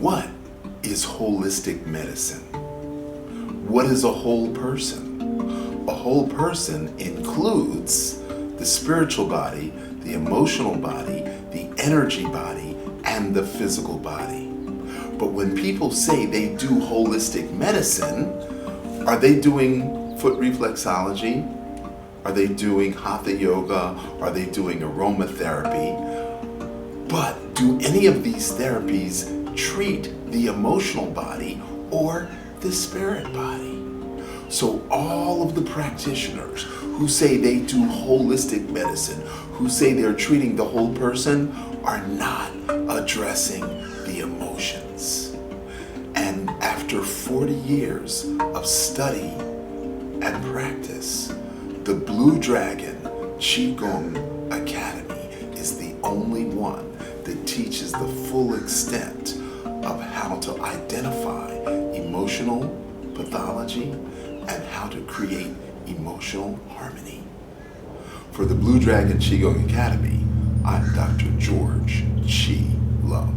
What is holistic medicine? What is a whole person? A whole person includes the spiritual body, the emotional body, the energy body, and the physical body. But when people say they do holistic medicine, are they doing foot reflexology? Are they doing hatha yoga? Are they doing aromatherapy? But do any of these therapies treat the emotional body or the spirit body? So all of the practitioners who say they do holistic medicine, who say they're treating the whole person, are not addressing the emotions. And after 40 years of study and practice, the Blue Dragon Qigong Academy is the only one that teaches the full extent of how to identify emotional pathology and how to create emotional harmony. For the Blue Dragon Qigong Academy, I'm Dr. George Chi Love.